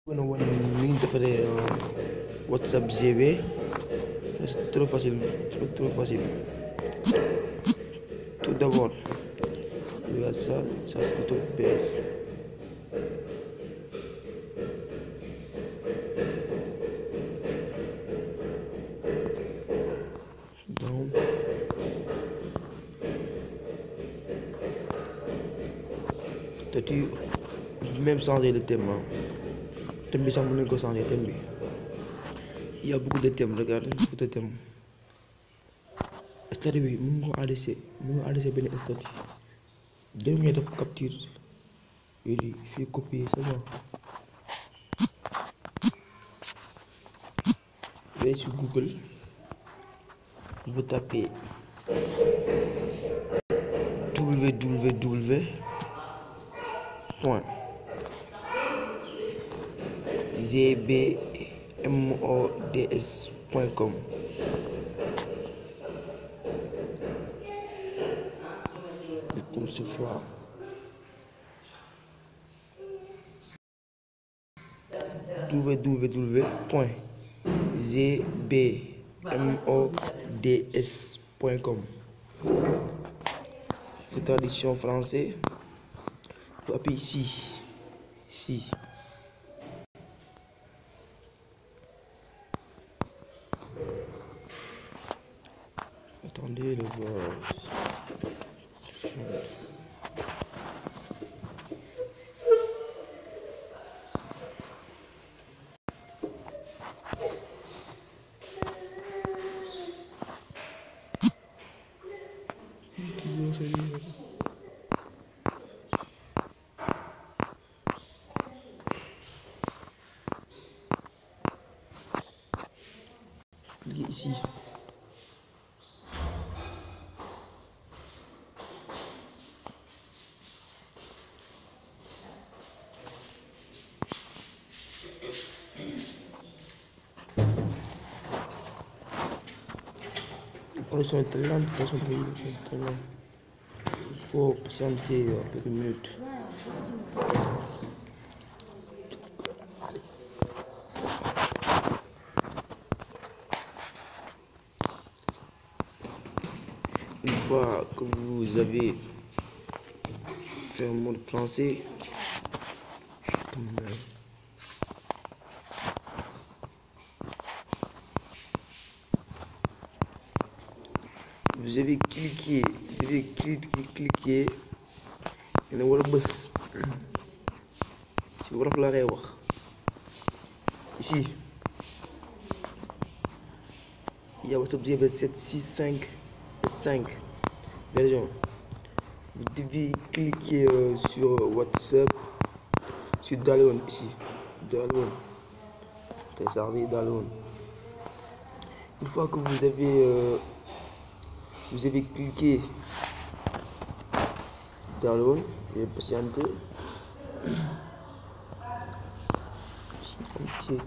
Gonna wan ni ñu defaree WhatsApp GB. C'est trop facile, trop facile. Tout d'abord, regarde ça c'est le truc PS. Donc, tu même changer le thème. Thème bi sax mën nañu ko changer thème bi. Il y a beaucoup de thèmes, regarde, beaucoup de thèmes. Statut bi mën nga ko adressé benn statut. Jarul ngay def capture yooyu fii copier c'est bon. Vais sur Google, vous tapez www.gbmods.com. Comme ce fois www.gbmods.com. C'est traduction français. Tu appuies ici. Attendez le voir. Ici. Connexion est très lente, il faut patienter quelques minutes. Une fois que vous avez fait un mode français, vous avez cliqué et ne war a bës ci wolof la lay wax ici il y a WhatsApp GB 765 version. Vous devez cliquer sur WhatsApp, sur download ici, télécharger download. Une fois que vous avez cliqué download, et patienter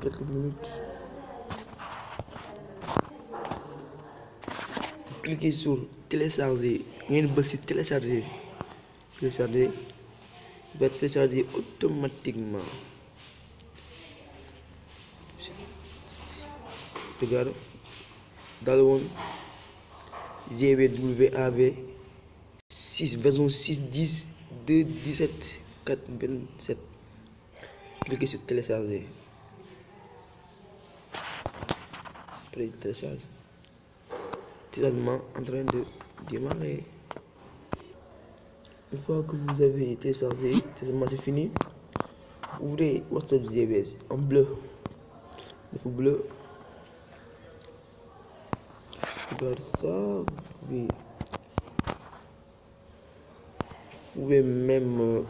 quelques minutes. Cliquez sur télécharger, ngeen bës ci télécharger, il va télécharger automatiquement. Regarde, download GBWAV 6 version 6.10 2.17 4.27. Cliquez sur télécharger. Après il télécharge. Téléchargement en train de démarrer. Une fois que vous avez téléchargé, c'est fini. Vous ouvrez WhatsApp GBS en bleu. Le bleu. Regarde ça, vous pouvez même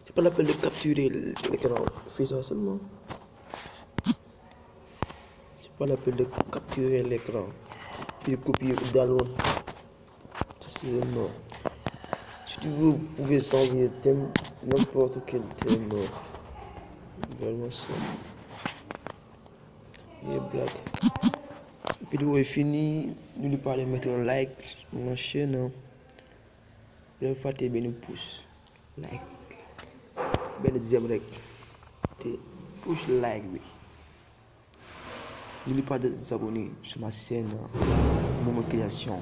c'est pas la peine de capturer l'écran, fais ça seulement. C'est pas la peine de capturer l'écran, puis copier ou download. C'est non. Si tu veux, vous pouvez changer de thème, n'importe quel thème. Également ça. Il est black. La vidéo est finie. N'oubliez pas de mettre un like sur ma chaîne. Ne faites pas de pouce. Like. Ben j'aime rek. push like bi. N'oublie pas de vous abonner sur ma chaîne Momo Création.